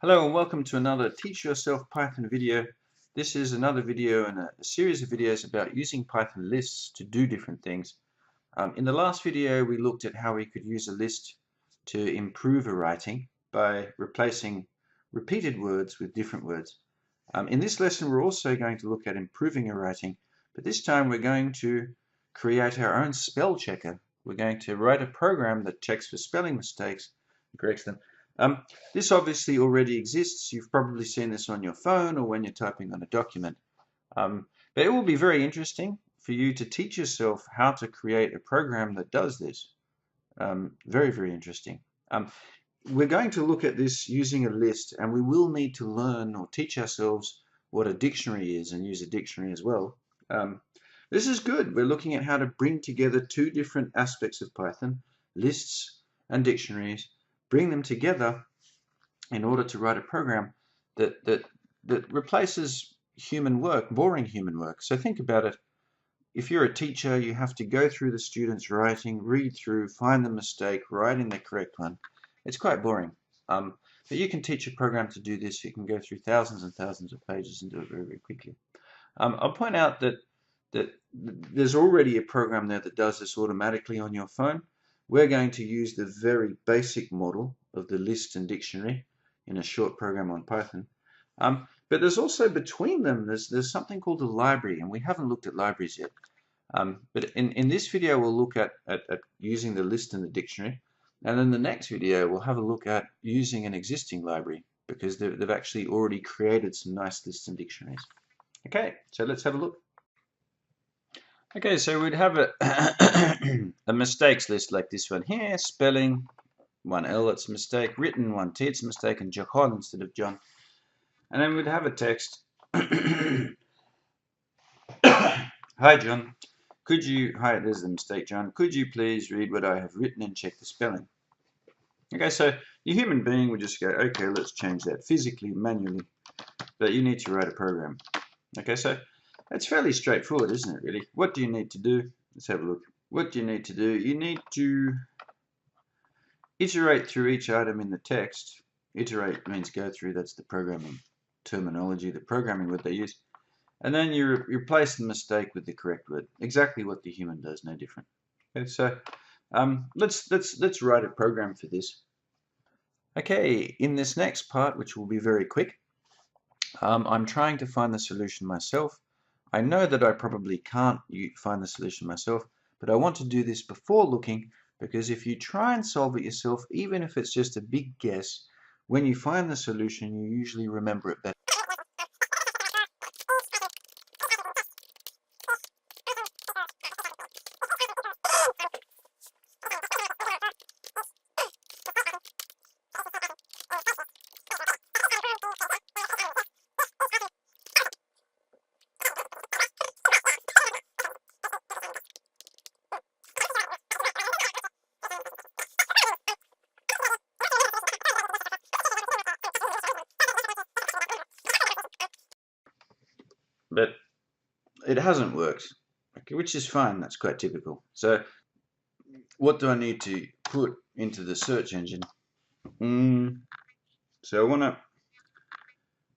Hello and welcome to another Teach Yourself Python video. This is another video in a series of videos about using Python lists to do different things. In the last video we looked at how we could use a list to improve a writing by replacing repeated words with different words. In this lesson we're also going to look at improving a writing, but this time we're going to create our own spell checker. We're going to write a program that checks for spelling mistakes and corrects them. This obviously already exists. You've probably seen this on your phone or when you're typing on a document. But it will be very interesting for you to teach yourself how to create a program that does this. Very, very interesting. We're going to look at this using a list, and we will need to learn or teach ourselves what a dictionary is and use a dictionary as well. This is good. We're looking at how to bring together two different aspects of Python, lists and dictionaries, bring them together in order to write a program that replaces human work, boring human work. So think about it. If you're a teacher, you have to go through the student's writing, read through, find the mistake, write in the correct one. It's quite boring. But you can teach a program to do this. You can go through thousands and thousands of pages and do it very, very quickly. I'll point out that there's already a program there that does this automatically on your phone. We're going to use the very basic model of the list and dictionary in a short program on Python. But there's also between them, there's something called a library, and we haven't looked at libraries yet. But in this video, we'll look at using the list and the dictionary. And in the next video, we'll have a look at using an existing library, because they've actually already created some nice lists and dictionaries. Okay, so let's have a look. Okay, so we'd have a mistakes list like this one here. Spelling, 1L, it's a mistake. Written, 1T, it's a mistake. And John instead of John. And then we'd have a text. Hi, John. Hi, there's the mistake, John. Could you please read what I have written and check the spelling? Okay, so your human being would just go, okay, let's change that physically, manually. But you need to write a program. Okay, so it's fairly straightforward, isn't it, really? What do you need to do? Let's have a look. What do you need to do? You need to iterate through each item in the text. Iterate means go through. That's the programming terminology, the programming word they use. And then you replace the mistake with the correct word. Exactly what the human does, no different. Okay, so let's write a program for this. Okay, in this next part, which will be very quick, I'm trying to find the solution myself. I know that I probably can't find the solution myself, but I want to do this before looking, because if you try and solve it yourself, even if it's just a big guess, when you find the solution, you usually remember it better. But it hasn't worked, okay, which is fine. That's quite typical. So what do I need to put into the search engine? So I want to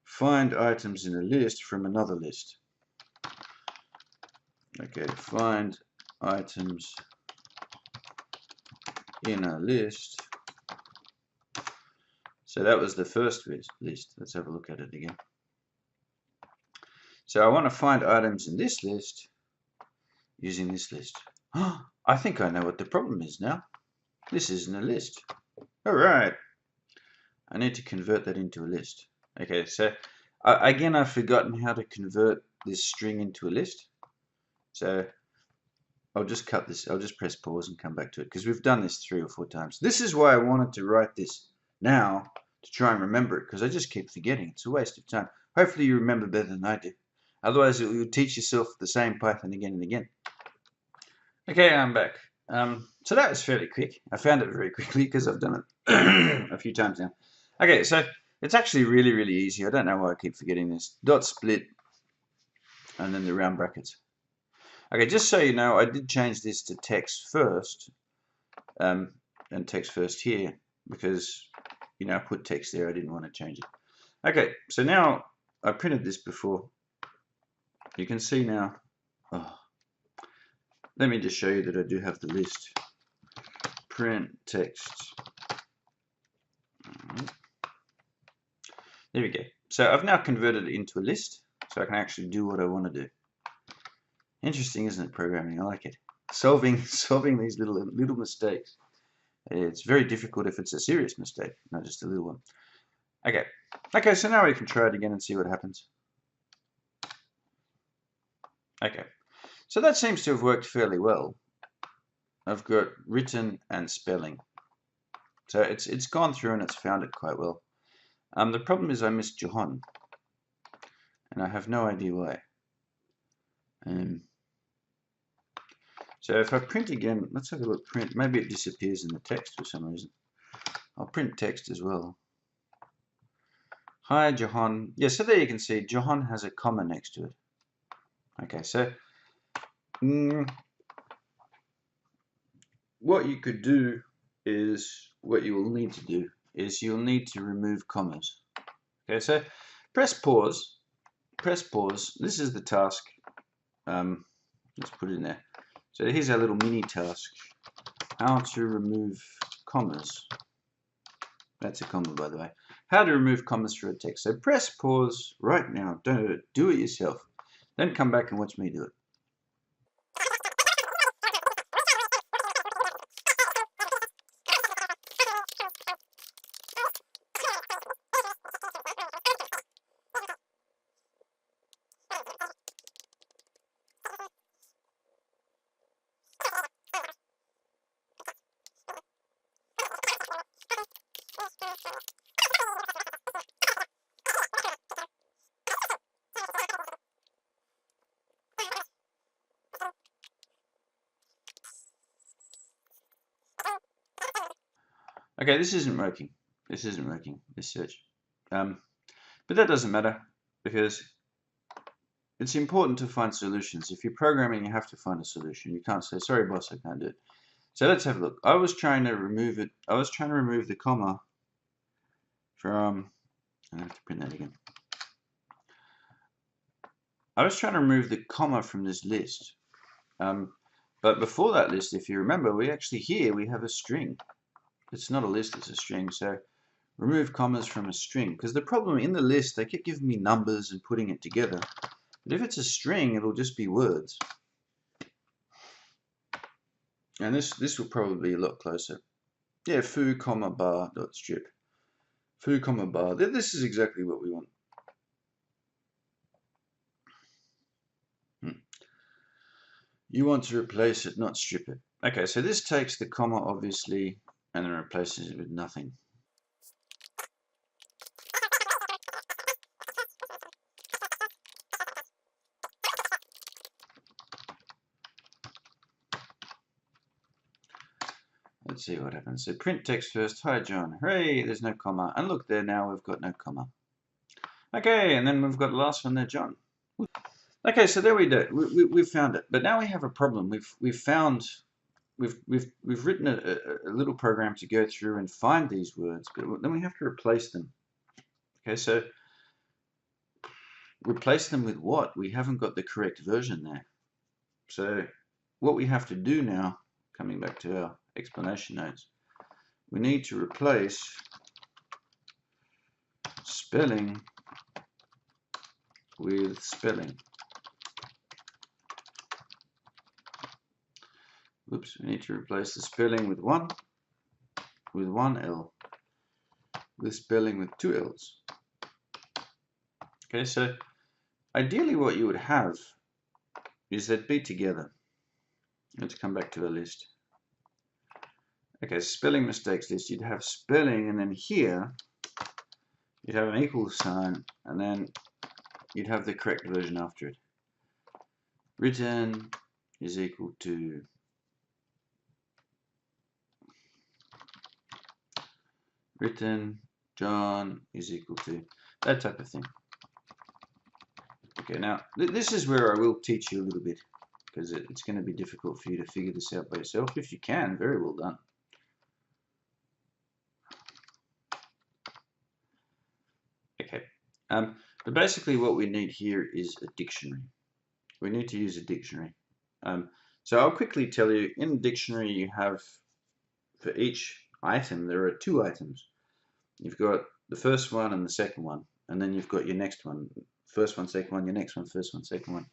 find items in a list from another list. Okay, find items in a list. So that was the first list. Let's have a look at it again. So I want to find items in this list using this list. I think I know what the problem is now. This isn't a list. All right. I need to convert that into a list. Okay, so again, I've forgotten how to convert this string into a list. So I'll just cut this. I'll just press pause and come back to it, because we've done this 3 or 4 times. This is why I wanted to write this now, to try and remember it, because I just keep forgetting. It's a waste of time. Hopefully you remember better than I do. Otherwise, you'll teach yourself the same Python again and again. Okay, I'm back. So that was fairly quick. I found it very quickly because I've done it a few times now. Okay, so it's actually really, really easy. I don't know why I keep forgetting this. Dot split, and then the round brackets. Okay, just so you know, I did change this to text first, and text first here, because you know, I put text there. I didn't want to change it. Okay, so now I printed this before. You can see now. Oh, let me just show you that I do have the list. Print text. There we go. So I've now converted it into a list, so I can actually do what I want to do. Interesting, isn't it, programming? I like it. Solving these little mistakes. It's very difficult if it's a serious mistake, not just a little one. Okay, so now we can try it again and see what happens. Okay, so that seems to have worked fairly well. I've got written and spelling. So it's gone through and it's found it quite well. The problem is I missed Johan, and I have no idea why. So if I print again, let's have a look. Print. Maybe it disappears in the text for some reason. I'll print text as well. Hi, Johan. Yeah, so there you can see Johan has a comma next to it. Okay, so what you could do is, what you will need to do is you'll need to remove commas. Okay, so press pause. Press pause. This is the task. Let's put it in there. So here's our little mini task. How to remove commas. That's a comma, by the way. How to remove commas for a text. So press pause right now. Don't do it yourself. Then come back and watch me do it. Okay, this isn't working. This isn't working, this search. But that doesn't matter, because it's important to find solutions. If you're programming, you have to find a solution. You can't say, sorry boss, I can't do it. So let's have a look. I was trying to remove it. I was trying to remove the comma from, I have to print that again. I was trying to remove the comma from this list. But before that list, if you remember, we actually here, we have a string. It's not a list, it's a string. So remove commas from a string. Because the problem in the list, they keep giving me numbers and putting it together. But if it's a string, it'll just be words. And this will probably be a lot closer. Yeah, foo, comma, bar, dot strip. Foo, comma, bar. This is exactly what we want. You want to replace it, not strip it. Okay, so this takes the comma, obviously, and then replaces it with nothing. Let's see what happens. So print text first. Hi, John. Hooray, there's no comma. And look there now, we've got no comma. Okay, and then we've got the last one there, John. Okay, so there we do. We've found it. But now we have a problem. We've written a little program to go through and find these words, but then we have to replace them. Okay, so replace them with what? We haven't got the correct version there. So what we have to do now, coming back to our explanation notes, we need to replace spelling with spelling. Oops, we need to replace the spelling with one L, with spelling with two L's. Okay, so ideally what you would have is that be together. Let's come back to the list. Okay, spelling mistakes list. You'd have spelling, and then here you'd have an equal sign, and then you'd have the correct version after it. Written is equal to written, John is equal to, that type of thing. Okay, now this is where I will teach you a little bit, because it's going to be difficult for you to figure this out by yourself. If you can, very well done. Okay, but basically what we need here is a dictionary. We need to use a dictionary. So I'll quickly tell you, in a dictionary you have, for each item, there are 2 items. You've got the first one and the second one, and then you've got your next one. First one, second one, your next one, first one, second one.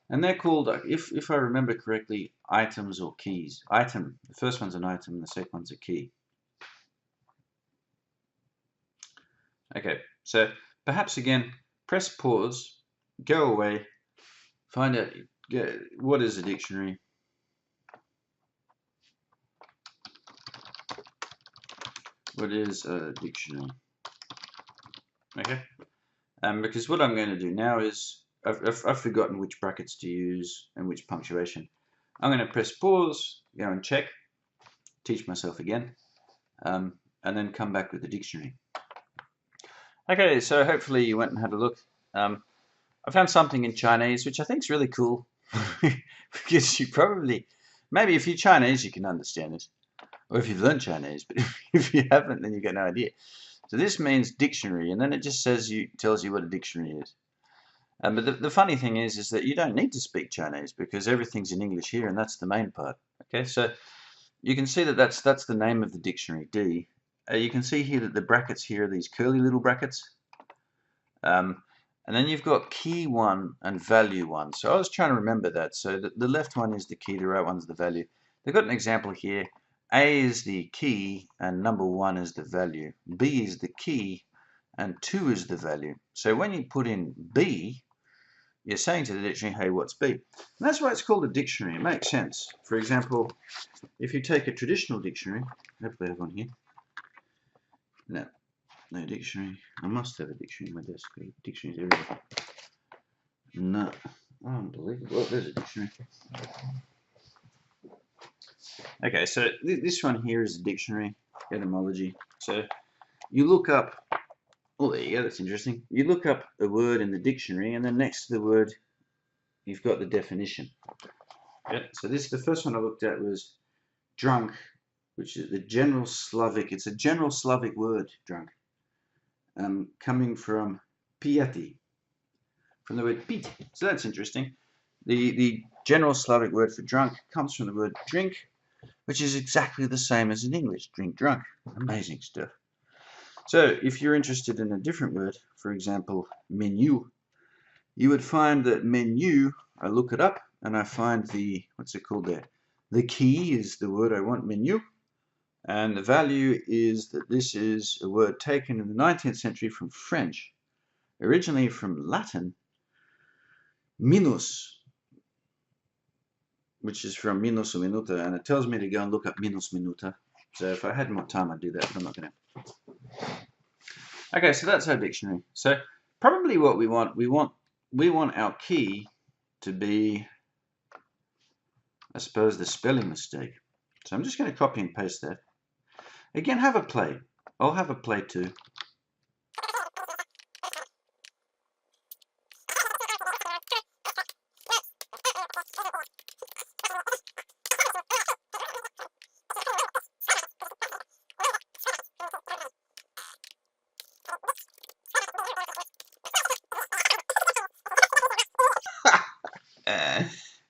And they're called, if I remember correctly, items or keys. Item, the first one's an item, and the second one's a key. Okay, so perhaps again, press pause, go away, find out what is a dictionary. What is a dictionary? Okay, because what I'm going to do now is, I've forgotten which brackets to use and which punctuation. I'm going to press pause, go and check, teach myself again, and then come back with the dictionary. Okay, so hopefully you went and had a look. I found something in Chinese which I think is really cool, because you probably, maybe if you're Chinese you can understand it, or if you've learned Chinese, but if you haven't then you get no idea. So this means dictionary, and then it just tells you what a dictionary is. But the funny thing is that you don't need to speak Chinese, because everything's in English here, and that's the main part. Okay, so you can see that that's the name of the dictionary, D. You can see here that the brackets here are these curly little brackets. And then you've got key 1 and value 1. So I was trying to remember that. So the left one is the key, the right one's the value. They've got an example here. A is the key and number 1 is the value. B is the key and 2 is the value. So when you put in B, you're saying to the dictionary, hey, what's B? And that's why it's called a dictionary. It makes sense. For example, if you take a traditional dictionary, hopefully I have one here. No dictionary. I must have a dictionary on my desk. Dictionaries everywhere. No. Unbelievable. Oh, there's a dictionary. Okay, so this one here is a dictionary, etymology. So you look up, oh, there you go, that's interesting. You look up a word in the dictionary, and then next to the word, you've got the definition. Okay, so the first one I looked at was drunk, which is the general Slavic, it's a general Slavic word, drunk, coming from fivety, from the word pit. So that's interesting. The general Slavic word for drunk comes from the word drink, which is exactly the same as in English, drink, drunk. Amazing stuff. So if you're interested in a different word, for example, menu, you would find that menu, I look it up and I find the, what's it called there? The key is the word I want, menu, and the value is that this is a word taken in the 19th century from French, originally from Latin, minus, which is from minus or minuta, and it tells me to go and look up minus minuta. So if I had more time, I'd do that, but I'm not going to. Okay, so that's our dictionary. So probably what we want our key to be, I suppose, the spelling mistake. So I'm just going to copy and paste that. Again, have a play. I'll have a play too.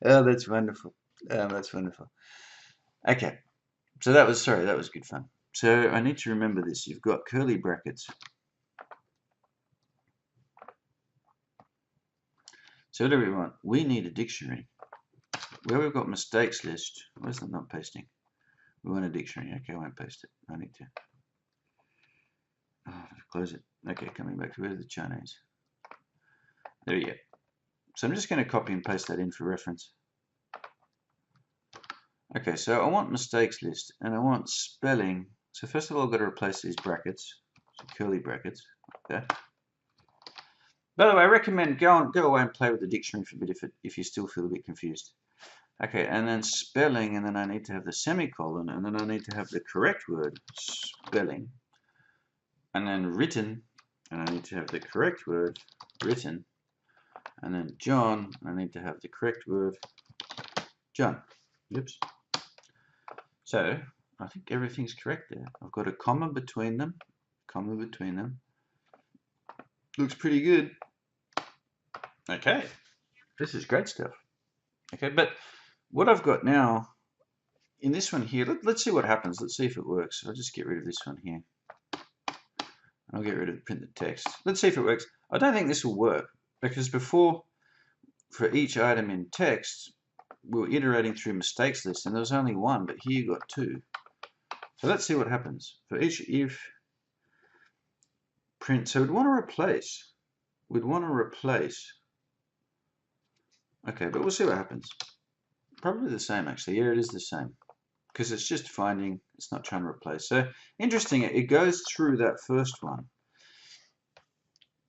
Oh, that's wonderful. That's wonderful. Okay, so that was good fun. So I need to remember this. You've got curly brackets. So what do we want? We need a dictionary. Where we've got mistakes list, where's that not pasting? We want a dictionary. Okay, I won't paste it. I need to close it. Okay, coming back to where's the Chinese? There you go. So I'm just going to copy and paste that in for reference. Okay, so I want mistakes list and I want spelling. So first of all, I've got to replace these brackets, so curly brackets, like that. By the way, I recommend go away and play with the dictionary for a bit if you still feel a bit confused. Okay, and then spelling, and then I need to have the semicolon, and then I need to have the correct word, spelling, and then written, and I need to have the correct word, written, and then John, I need to have the correct word, John. Oops. So I think everything's correct there. I've got a comma between them, Looks pretty good. Okay, this is great stuff. Okay, but what I've got now in this one here, let's see what happens. Let's see if it works. I'll just get rid of this one here. I'll get rid of print the text. Let's see if it works. I don't think this will work because before, for each item in text, we were iterating through mistakes list and there was only one, but here you got two. So let's see what happens. For each if print, so we'd want to replace. Okay, but we'll see what happens. Probably the same actually. Yeah, it is the same. Because it's just finding, it's not trying to replace. So interesting, it goes through that first one.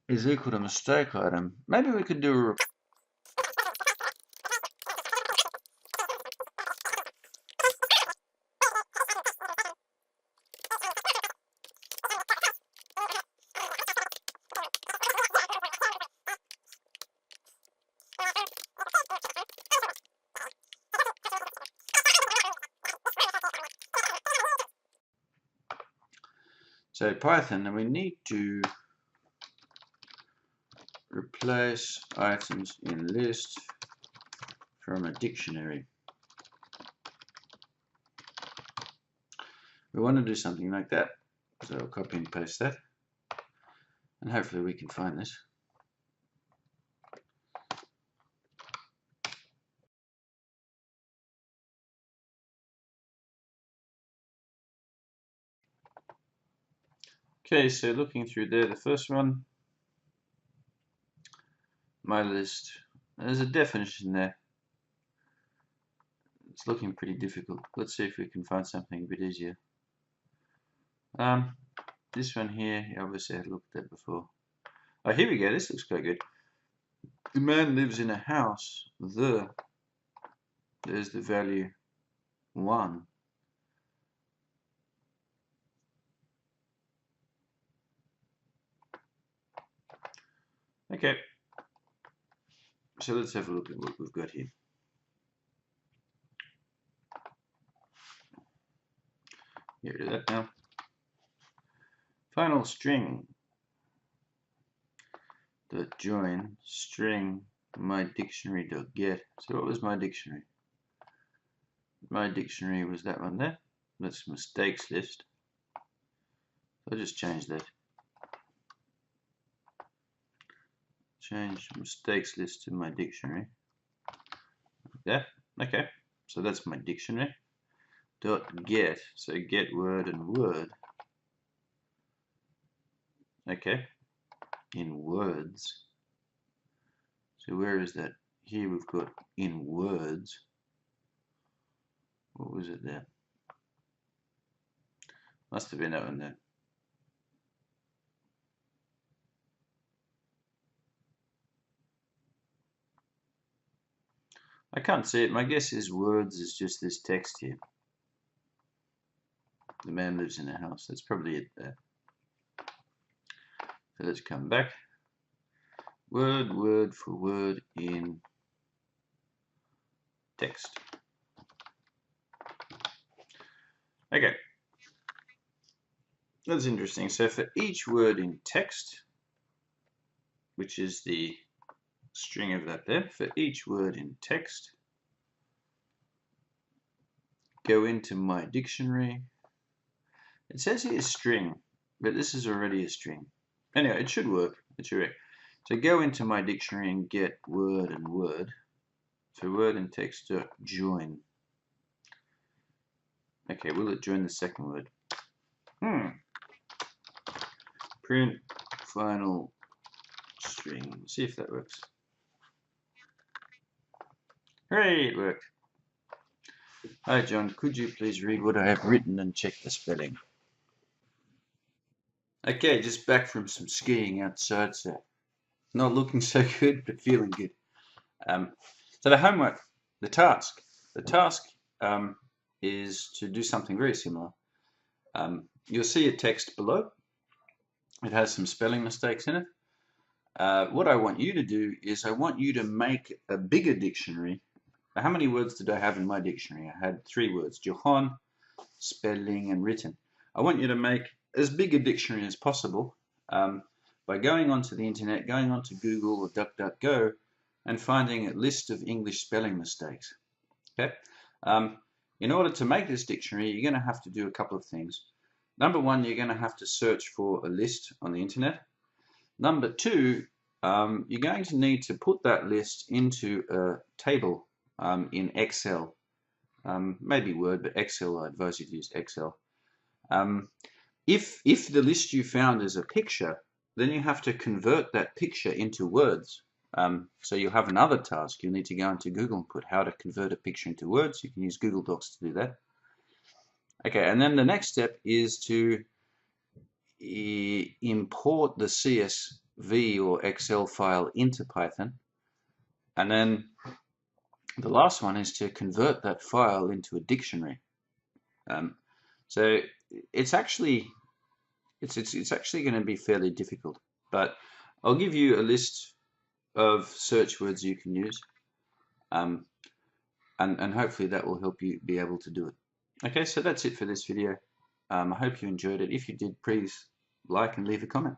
Is equal to mistake item. Maybe we could do a So Python, and we need to replace items in list from a dictionary. We want to do something like that. So I'll copy and paste that. And hopefully we can find this. Okay, so looking through there, the first one, my list, there's a definition there. It's looking pretty difficult. Let's see if we can find something a bit easier. This one here, obviously I looked at before. Oh, here we go, this looks quite good. The man lives in a house, there's the value 1. Okay, so let's have a look at what we've got here. Get rid of that now. Final string. Dot join string my dictionary dot get. So what was my dictionary? My dictionary was that one there. That's mistakes list. I'll just change that. Change mistakes list to my dictionary. Yeah, okay. So that's my dictionary. Dot get, so get word and word. Okay, in words. So where is that? Here we've got in words. What was it there? Must have been that one there. I can't see it. My guess is words is just this text here. The man lives in a house. That's probably it there. So let's come back. Word for word in text. Okay. That's interesting. So for each word in text, which is the string of that there, for each word in text, go into my dictionary. It says here string, but this is already a string. Anyway, it should work. It should work. So go into my dictionary and get word and word. So word and text dot join. Okay, will it join the second word? Print final string. See if that works. Hooray, it worked. Hi John, could you please read what I have written and check the spelling? Okay, just back from some skiing outside, so not looking so good, but feeling good. So the homework, the task is to do something very similar. You'll see a text below. It has some spelling mistakes in it. What I want you to do is I want you to make a bigger dictionary. Now, how many words did I have in my dictionary? I had 3 words: Johan, spelling, and written. I want you to make as big a dictionary as possible by by going onto the internet, going onto Google or DuckDuckGo, and finding a list of English spelling mistakes. Okay. In order to make this dictionary, you're going to have to do a couple of things. Number one, you're going to have to search for a list on the internet. Number two, you're going to need to put that list into a table in Excel. Maybe Word, but Excel, I advise you to use Excel. If the list you found is a picture, then you have to convert that picture into words. So you'll have another task. You'll need to go into Google and put how to convert a picture into words. You can use Google Docs to do that. Okay, and then the next step is to import the CSV or Excel file into Python. And then the last one is to convert that file into a dictionary. So it's actually going to be fairly difficult, but I'll give you a list of search words you can use, and hopefully that will help you be able to do it. Okay, so that's it for this video. I hope you enjoyed it. If you did, please like and leave a comment.